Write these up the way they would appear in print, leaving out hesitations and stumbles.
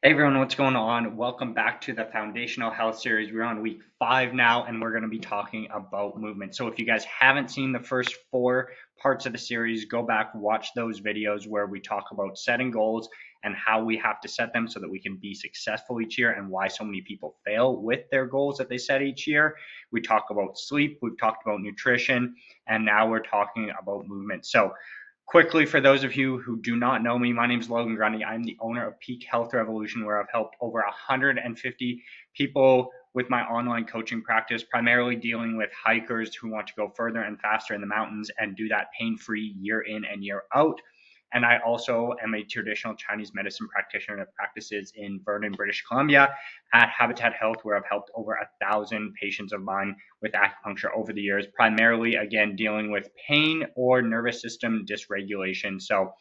Hey everyone, what's going on? Welcome back to the Foundational Health Series. We're on week 5 now, and we're going to be talking about movement. So, if you guys haven't seen the first 4 parts of the series, go back, watch those videos where we talk about setting goals and how we have to set them so that we can be successful each year and why so many people fail with their goals that they set each year. We talk about sleep, we've talked about nutrition, and now we're talking about movement. So, quickly, for those of you who do not know me, my name is Logan Grundy. I'm the owner of Peak Health Revolution, where I've helped over 150 people with my online coaching practice, primarily dealing with hikers who want to go further and faster in the mountains and do that pain-free year in and year out. And I also am a traditional Chinese medicine practitioner that practices in Vernon, British Columbia at Habitat Health, where I've helped over 1,000 patients of mine with acupuncture over the years, primarily, again, dealing with pain or nervous system dysregulation. So,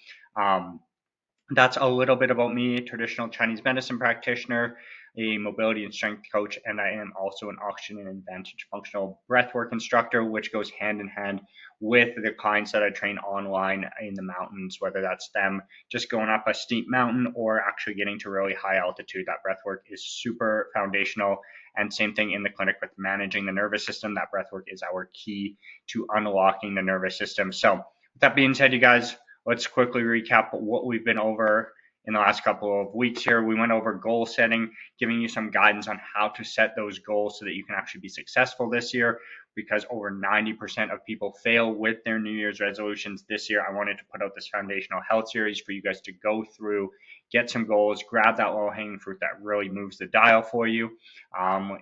that's a little bit about me, traditional Chinese medicine practitioner, a mobility and strength coach, and I am also an oxygen and advantage functional breathwork instructor, which goes hand in hand with the clients that I train online in the mountains, whether that's them just going up a steep mountain or actually getting to really high altitude. That breathwork is super foundational. And same thing in the clinic with managing the nervous system. That breathwork is our key to unlocking the nervous system. So, with that being said, you guys, let's quickly recap what we've been over in the last couple of weeks here. We went over goal setting, giving you some guidance on how to set those goals so that you can actually be successful this year, because over 90% of people fail with their New Year's resolutions this year. I wanted to put out this foundational health series for you guys to go through, get some goals, grab that low hanging fruit that really moves the dial for you,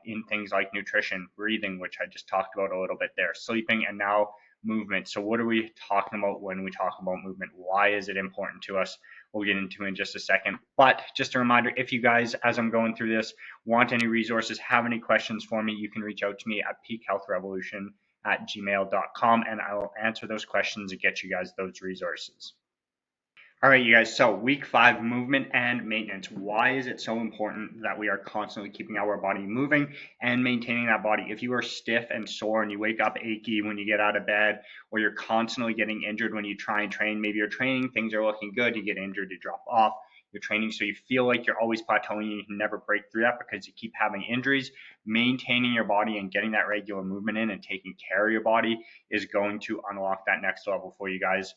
in things like nutrition, breathing, which I just talked about a little bit there, sleeping, and now movement. So, what are we talking about when we talk about movement? Why is it important to us? We'll get into in just a second. But just a reminder, if you guys, as I'm going through this, want any resources, have any questions for me, you can reach out to me at peakhealthrevolution@gmail.com, and I will answer those questions and get you guys those resources. All right, you guys. So, week 5, movement and maintenance. Why is it so important that we are constantly keeping our body moving and maintaining that body? If you are stiff and sore and you wake up achy when you get out of bed, or you're constantly getting injured when you try and train, maybe you're training, things are looking good, you get injured, you drop off. You're training, so you feel like you're always plateauing, you can never break through that because you keep having injuries. Maintaining your body and getting that regular movement in and taking care of your body is going to unlock that next level for you guys,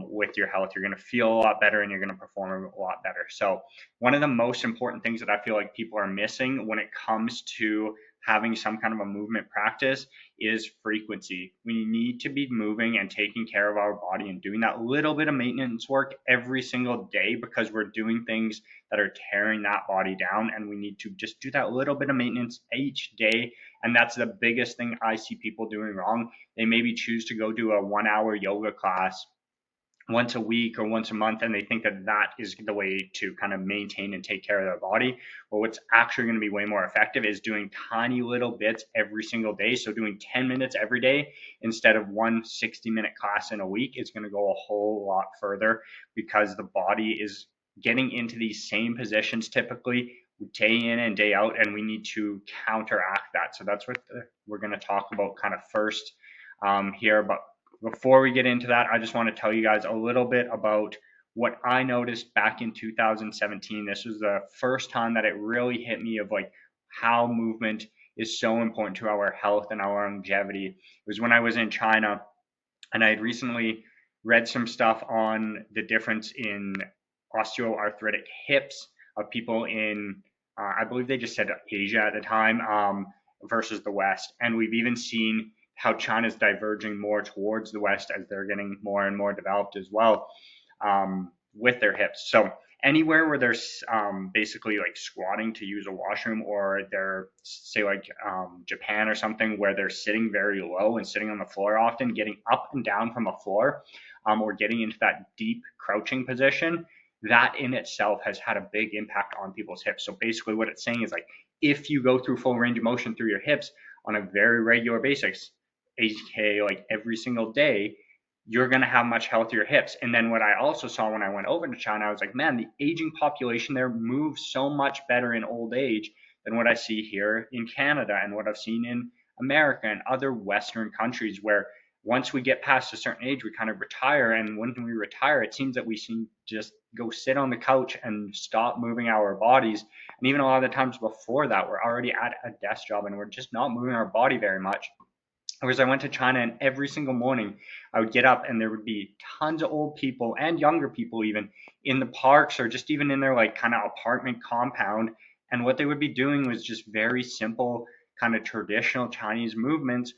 with your health. You're going to feel a lot better and you're going to perform a lot better. So, one of the most important things that I feel like people are missing when it comes to having some kind of a movement practice is frequency. We need to be moving and taking care of our body and doing that little bit of maintenance work every single day, because we're doing things that are tearing that body down, and we need to just do that little bit of maintenance each day. And that's the biggest thing I see people doing wrong. They maybe choose to go do a 1 hour yoga class once a week or once a month, and they think that that is the way to kind of maintain and take care of their body. But what's actually going to be way more effective is doing tiny little bits every single day. So doing 10 minutes every day instead of one 60-minute class in a week is going to go a whole lot further, because the body is getting into these same positions typically day in and day out, and we need to counteract that. So that's what we're going to talk about kind of first, here. But before we get into that, I just want to tell you guys a little bit about what I noticed back in 2017. This was the first time that it really hit me of like how movement is so important to our health and our longevity. It was when I was in China, and I had recently read some stuff on the difference in osteoarthritic hips of people in, I believe they just said Asia at the time, versus the West. And we've even seen how China's diverging more towards the West as they're getting more and more developed as well, with their hips. So anywhere where they're, basically like squatting to use a washroom, or they're, say like, Japan or something, where they're sitting very low and sitting on the floor, often getting up and down from a floor, or getting into that deep crouching position, that in itself has had a big impact on people's hips. So basically what it's saying is like, if you go through full range of motion through your hips on a very regular basis, aka like every single day, you're going to have much healthier hips. And then what I also saw when I went over to China, I was like, man, the aging population there moves so much better in old age than what I see here in Canada and what I've seen in America and other Western countries, where once we get past a certain age, we kind of retire. And when we retire, it seems that we seem to just go sit on the couch and stop moving our bodies. And even a lot of the times before that, we're already at a desk job and we're just not moving our body very much. Whereas I went to China, and every single morning I would get up and there would be tons of old people and younger people even in the parks or just even in their like kind of apartment compound. And what they would be doing was just very simple kind of traditional Chinese movements.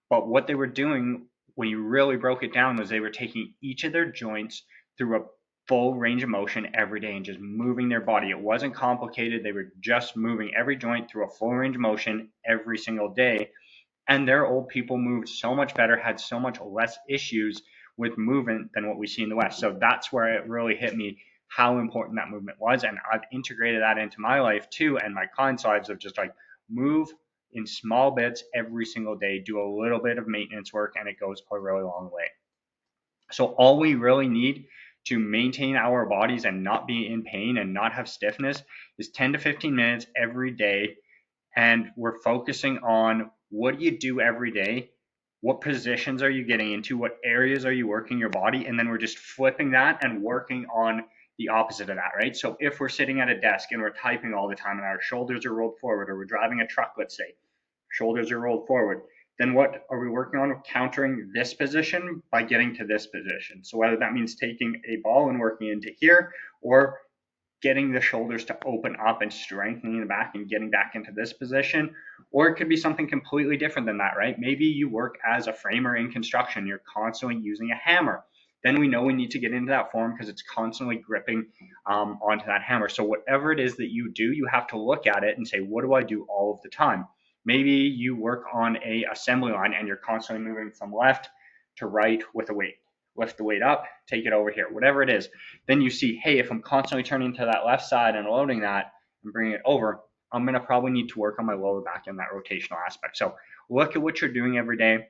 But what they were doing when you really broke it down was they were taking each of their joints through a full range of motion every day and just moving their body. It wasn't complicated. They were just moving every joint through a full range of motion every single day, and their old people moved so much better, had so much less issues with movement than what we see in the West. So that's where it really hit me how important that movement was. And I've integrated that into my life too, and my clients' lives of just like move in small bits every single day, do a little bit of maintenance work, and it goes a really long way. So all we really need to maintain our bodies and not be in pain and not have stiffness is 10 to 15 minutes every day. And we're focusing on what do you do every day? What positions are you getting into? What areas are you working your body? And then we're just flipping that and working on the opposite of that, right? So if we're sitting at a desk and we're typing all the time and our shoulders are rolled forward, or we're driving a truck, let's say, shoulders are rolled forward, then what are we working on? Countering this position by getting to this position. So whether that means taking a ball and working into here, or getting the shoulders to open up and strengthening the back and getting back into this position, or it could be something completely different than that, right? Maybe you work as a framer in construction, you're constantly using a hammer. Then we know we need to get into that form because it's constantly gripping onto that hammer. So whatever it is that you do, you have to look at it and say, what do I do all of the time? Maybe you work on a assembly line and you're constantly moving from left to right with a weight. Lift the weight up, take it over here, whatever it is. Then you see, hey, if I'm constantly turning to that left side and loading that and bringing it over, I'm going to probably need to work on my lower back and that rotational aspect. So look at what you're doing every day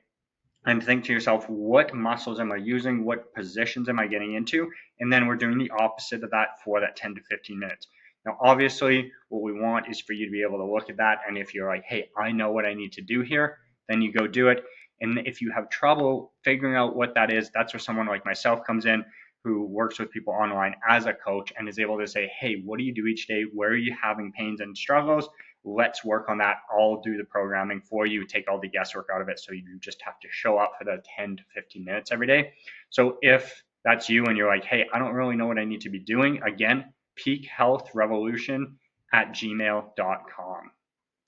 and think to yourself, what muscles am I using? What positions am I getting into? And then we're doing the opposite of that for that 10 to 15 minutes. Now, obviously, what we want is for you to be able to look at that. And if you're like, hey, I know what I need to do here, then you go do it. And if you have trouble figuring out what that is, that's where someone like myself comes in, who works with people online as a coach and is able to say, hey, what do you do each day? Where are you having pains and struggles? Let's work on that. I'll do the programming for you, take all the guesswork out of it. So you just have to show up for the 10 to 15 minutes every day. So if that's you and you're like, hey, I don't really know what I need to be doing, again, peakhealthrevolution@gmail.com.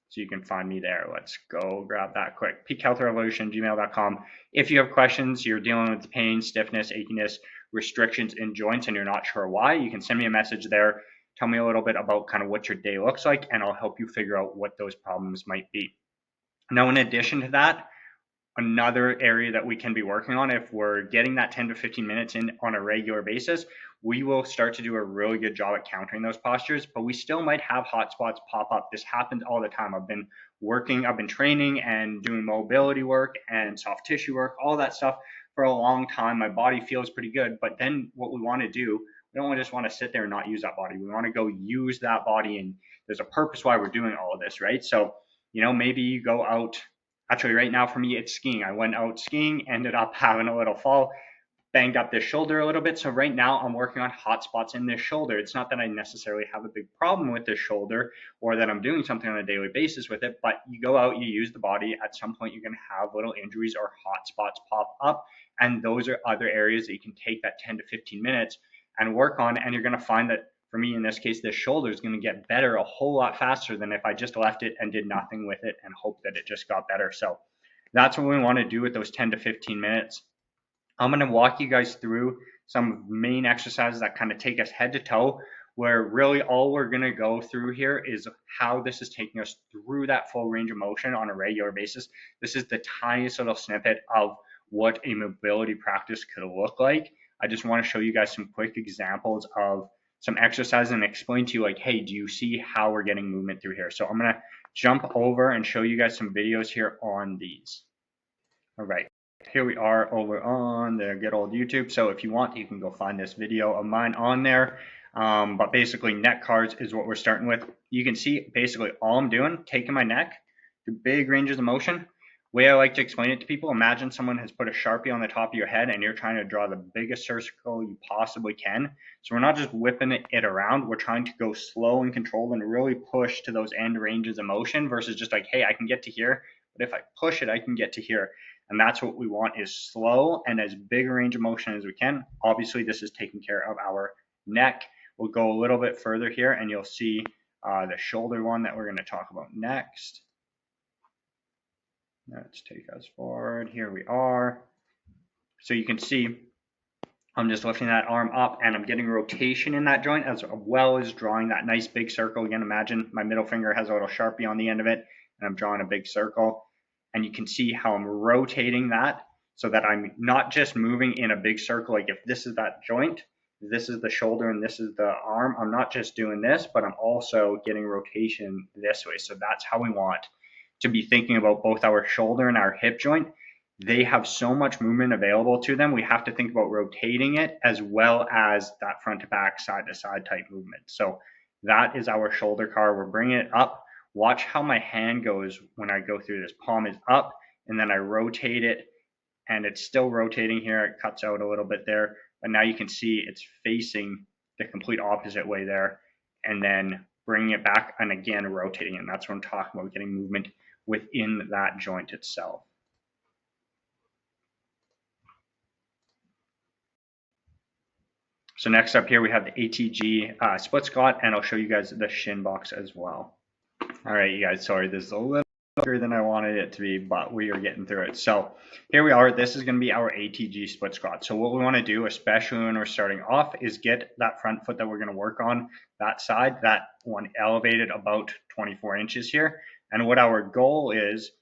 So you can find me there. Let's go grab that quick. peakhealthrevolution@gmail.com. If you have questions, you're dealing with pain, stiffness, achiness, restrictions in joints, and you're not sure why, you can send me a message there. Tell me a little bit about kind of what your day looks like, and I'll help you figure out what those problems might be. Now, in addition to that, another area that we can be working on, if we're getting that 10 to 15 minutes in on a regular basis, we will start to do a really good job at countering those postures, but we still might have hot spots pop up. This happens all the time. I've been training and doing mobility work and soft tissue work, all that stuff for a long time. My body feels pretty good, but then what we want to do, we don't just want to sit there and not use that body. We want to go use that body, and there's a purpose why we're doing all of this, right? So, maybe you go out. Actually, right now for me, it's skiing. I went out skiing, ended up having a little fall, banged up this shoulder a little bit. So right now I'm working on hot spots in this shoulder. It's not that I necessarily have a big problem with this shoulder or that I'm doing something on a daily basis with it, but you go out, you use the body, at some point you're going to have little injuries or hot spots pop up. And those are other areas that you can take that 10 to 15 minutes and work on. And you're going to find that for me, in this case, this shoulder is going to get better a whole lot faster than if I just left it and did nothing with it and hoped that it just got better. So that's what we want to do with those 10 to 15 minutes. I'm going to walk you guys through some main exercises that kind of take us head to toe, where really all we're going to go through here is how this is taking us through that full range of motion on a regular basis. This is the tiniest little snippet of what a mobility practice could look like. I just want to show you guys some quick examples of some exercises and explain to you, like, hey, do you see how we're getting movement through here? So I'm going to jump over and show you guys some videos here on these. All right, here we are over on the good old YouTube. So if you want, you can go find this video of mine on there. But basically, neck cards is what we're starting with. You can see basically all I'm doing, taking my neck, the big ranges of motion. way I like to explain it to people, imagine someone has put a Sharpie on the top of your head and you're trying to draw the biggest circle you possibly can. So we're not just whipping it around, we're trying to go slow and controlled and really push to those end ranges of motion versus just like, hey, I can get to here, but if I push it, I can get to here. And that's what we want, is slow and as big a range of motion as we can. Obviously, this is taking care of our neck. We'll go a little bit further here and you'll see the shoulder one that we're going to talk about next. Let's take us forward. Here we are. So you can see I'm just lifting that arm up and I'm getting rotation in that joint as well as drawing that nice big circle. Again, imagine my middle finger has a little Sharpie on the end of it and I'm drawing a big circle. And you can see how I'm rotating that so that I'm not just moving in a big circle. Like if this is that joint, this is the shoulder and this is the arm, I'm not just doing this, but I'm also getting rotation this way. So that's how we want to be thinking about both our shoulder and our hip joint. They have so much movement available to them. We have to think about rotating it as well as that front to back, side to side type movement. So that is our shoulder car. We're bringing it up. Watch how my hand goes when I go through this. Palm is up and then I rotate it and it's still rotating here. It cuts out a little bit there, but now you can see it's facing the complete opposite way there, and then bringing it back and again rotating it. And that's what I'm talking about, getting movement within that joint itself. So next up here we have the ATG split squat, and I'll show you guys the shin box as well. All right, you guys, sorry, this is a little longer than I wanted it to be, but we are getting through it. So here we are. This is going to be our ATG split squat. So what we want to do, especially when we're starting off, is get that front foot that we're going to work on, that side, that one elevated about 24 inches here. And what our goal is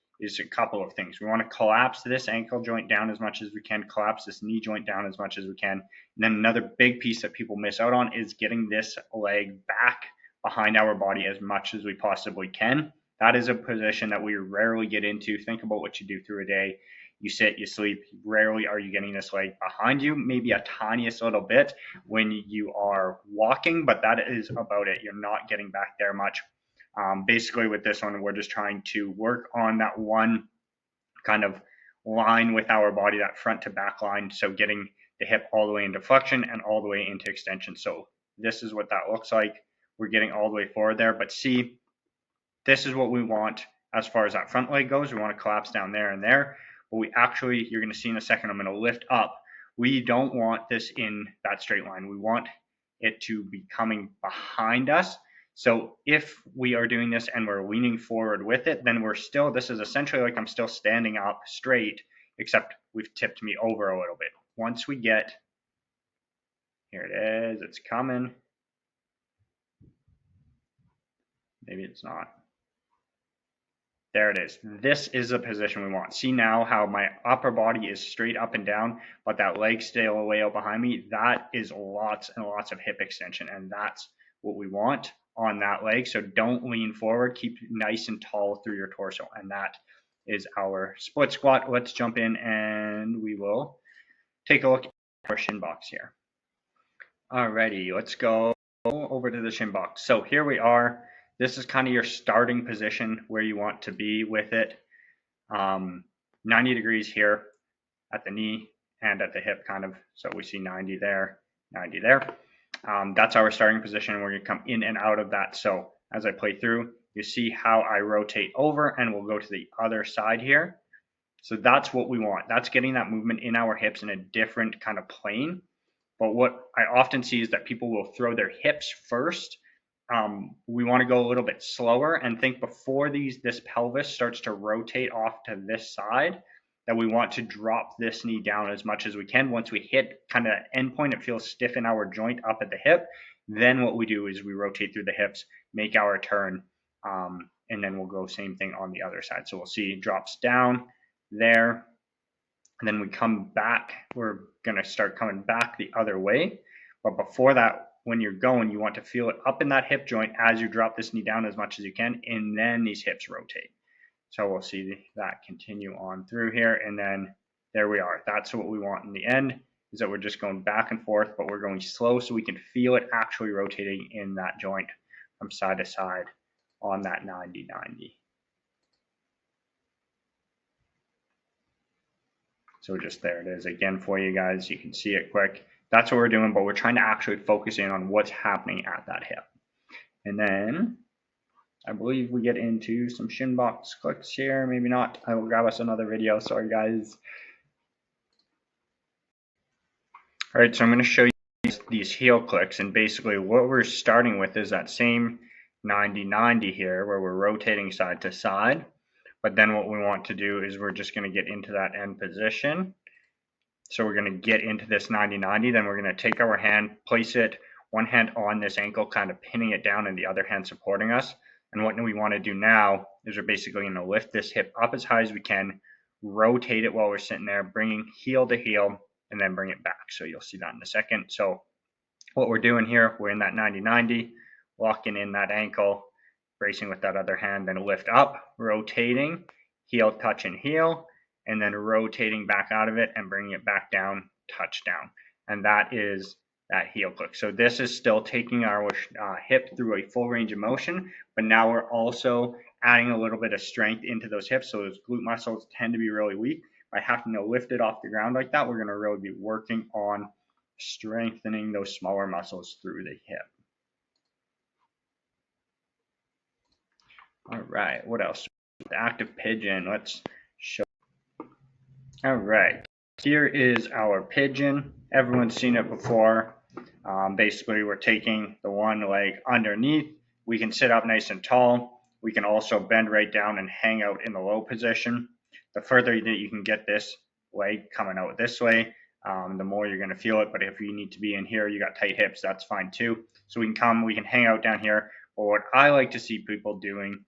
a couple of things. We want to collapse this ankle joint down as much as we can, collapse this knee joint down as much as we can. And then another big piece that people miss out on is getting this leg back behind our body as much as we possibly can. That is a position that we rarely get into. Think about what you do through a day. You sit, you sleep. Rarely are you getting this leg behind you, maybe a tiniest little bit when you are walking, but that is about it. You're not getting back there much. Basically with this one, we're just trying to work on that one kind of line with our body, that front to back line. So getting the hip all the way into flexion and all the way into extension. So this is what that looks like. We're getting all the way forward there, but see, this is what we want as far as that front leg goes. We want to collapse down there and there, but we actually, you're going to see in a second, I'm going to lift up. We don't want this in that straight line. We want it to be coming behind us. So if we are doing this and we're leaning forward with it, then we're still, this is essentially like I'm still standing up straight, except we've tipped me over a little bit. Once we get, here it is, it's coming. Maybe it's not. There it is. This is the position we want. See now how my upper body is straight up and down, but that leg still way out behind me. That is lots and lots of hip extension, and that's what we want on that leg. So don't lean forward. Keep nice and tall through your torso, and that is our split squat. Let's jump in and we will take a look at our shin box here. Alrighty, let's go over to the shin box. So here we are. This is kind of your starting position where you want to be with it. 90 degrees here at the knee and at the hip kind of. So we see 90 there, 90 there. That's our starting position. We're going to come in and out of that. So as I play through, you see how I rotate over and we'll go to the other side here. So that's what we want. That's getting that movement in our hips in a different kind of plane. But what I often see is that people will throw their hips first. We want to go a little bit slower and think before this pelvis starts to rotate off to this side, that we want to drop this knee down as much as we can. Once we hit kind of that end point, it feels stiff in our joint up at the hip. Then what we do is we rotate through the hips, make our turn, and then we'll go same thing on the other side. So we'll see it drops down there, and then we come back. We're going to start coming back the other way. But before that, when you're going, you want to feel it up in that hip joint as you drop this knee down as much as you can, and then these hips rotate. So we'll see that continue on through here, and then there we are. That's what we want in the end, is that we're just going back and forth, but we're going slow so we can feel it actually rotating in that joint from side to side on that 90-90. So just there it is again for you guys. You can see it quick. That's what we're doing, but we're trying to actually focus in on what's happening at that hip. And then I believe we get into some shin box clicks here. Maybe not. I will grab us another video. Sorry, guys. All right, so I'm going to show you these heel clicks. And basically what we're starting with is that same 90-90 here where we're rotating side to side. But then what we want to do is we're just going to get into that end position. So we're going to get into this 90-90. Then we're going to take our hand, place it, one hand on this ankle, kind of pinning it down, and the other hand supporting us. And what we want to do now is we're basically going to lift this hip up as high as we can, rotate it while we're sitting there, bringing heel to heel, and then bring it back. So you'll see that in a second. So what we're doing here, we're in that 90-90, locking in that ankle, bracing with that other hand, then lift up, rotating, heel, touch, and heel, and then rotating back out of it and bringing it back down, touch down. And that is that heel click. So this is still taking our hip through a full range of motion, but now we're also adding a little bit of strength into those hips. So those glute muscles tend to be really weak. By having to lift it off the ground like that, we're going to really be working on strengthening those smaller muscles through the hip. All right, what else? The active pigeon. Let's show. All right, here is our pigeon. Everyone's seen it before. Basically, we're taking the one leg underneath. We can sit up nice and tall. We can also bend right down and hang out in the low position. The further that you can get this leg coming out this way, the more you're going to feel it. But if you need to be in here, you got tight hips, that's fine too. So we can hang out down here. But what I like to see people doing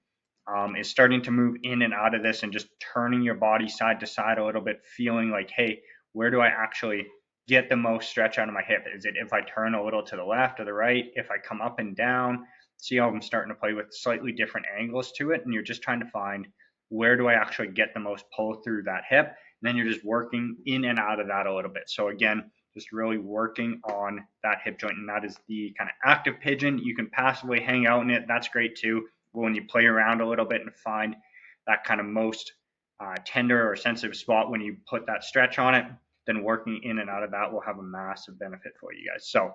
is starting to move in and out of this and just turning your body side to side a little bit, feeling like, hey, where do I actually get the most stretch out of my hip? Is it if I turn a little to the left or the right? If I come up and down? See how I'm starting to play with slightly different angles to it, and you're just trying to find where do I actually get the most pull through that hip, and then you're just working in and out of that a little bit. So again, just really working on that hip joint, and that is the kind of active pigeon. You can passively hang out in it, that's great too. But when you play around a little bit and find that kind of most tender or sensitive spot when you put that stretch on it, then working in and out of that will have a massive benefit for you guys. So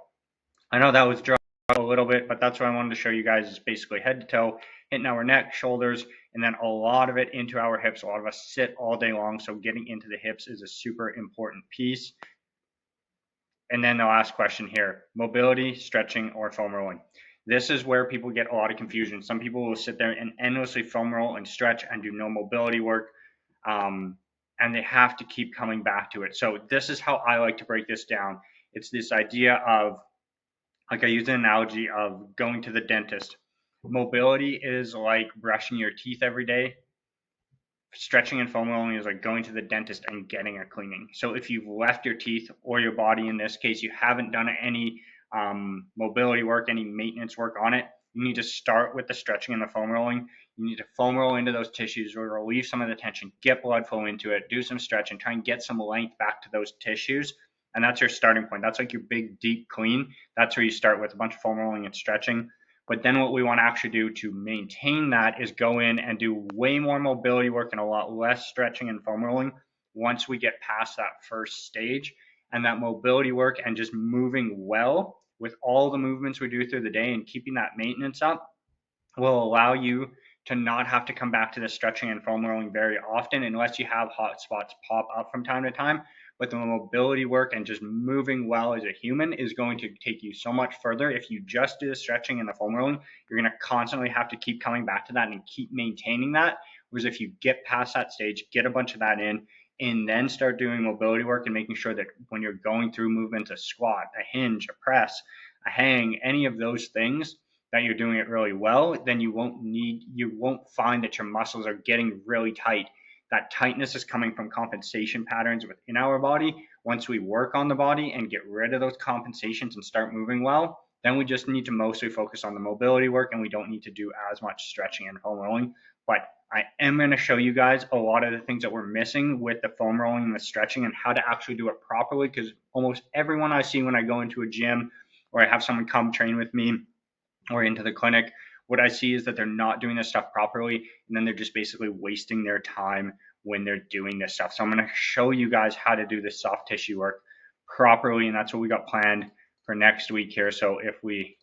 I know that was drawn a little bit, but that's what I wanted to show you guys is basically head to toe, hitting our neck, shoulders, and then a lot of it into our hips. A lot of us sit all day long, so getting into the hips is a super important piece. And then the last question here, mobility, stretching, or foam rolling. This is where people get a lot of confusion. Some people will sit there and endlessly foam roll and stretch and do no mobility work, and they have to keep coming back to it. So this is how I like to break this down. It's this idea of, like I use an analogy of going to the dentist. Mobility is like brushing your teeth every day. Stretching and foam rolling is like going to the dentist and getting a cleaning. So if you've left your teeth, or your body in this case, you haven't done any mobility work, any maintenance work on it, you need to start with the stretching and the foam rolling. You need to foam roll into those tissues or relieve some of the tension, get blood flow into it, do some stretching, try and get some length back to those tissues. And that's your starting point. That's like your big, deep clean. That's where you start with a bunch of foam rolling and stretching. But then what we want to actually do to maintain that is go in and do way more mobility work and a lot less stretching and foam rolling once we get past that first stage. And that mobility work and just moving well with all the movements we do through the day and keeping that maintenance up will allow you to not have to come back to the stretching and foam rolling very often unless you have hot spots pop up from time to time. But the mobility work and just moving well as a human is going to take you so much further. If you just do the stretching and the foam rolling, you're going to constantly have to keep coming back to that and keep maintaining that. Whereas if you get past that stage, get a bunch of that in, and then start doing mobility work and making sure that when you're going through movements, a squat, a hinge, a press, a hang, any of those things, that you're doing it really well, then you won't find that your muscles are getting really tight. That tightness is coming from compensation patterns within our body. Once we work on the body and get rid of those compensations and start moving well, then we just need to mostly focus on the mobility work, and we don't need to do as much stretching and foam rolling. But I am going to show you guys a lot of the things that we're missing with the foam rolling and the stretching and how to actually do it properly, because almost everyone I see when I go into a gym or I have someone come train with me or into the clinic, what I see is that they're not doing this stuff properly, and then they're just basically wasting their time when they're doing this stuff. So I'm going to show you guys how to do this soft tissue work properly, and that's what we got planned for next week here. So if we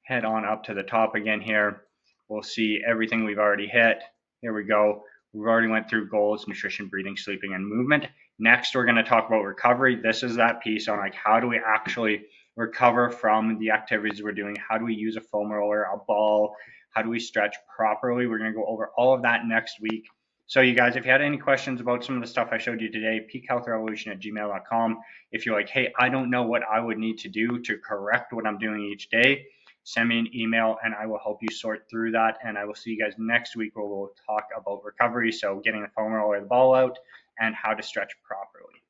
head on up to the top again here, we'll see everything we've already hit. Here we go. We've already went through goals, nutrition, breathing, sleeping, and movement. Next, we're going to talk about recovery. This is that piece on like how do we actually recover from the activities we're doing? How do we use a foam roller, a ball? How do we stretch properly? We're going to go over all of that next week. So you guys, if you had any questions about some of the stuff I showed you today, peakhealthrevolution@gmail.com. If you're like, hey, I don't know what I would need to do to correct what I'm doing each day, send me an email and I will help you sort through that. And I will see you guys next week where we'll talk about recovery. So getting the foam roller or the ball out and how to stretch properly.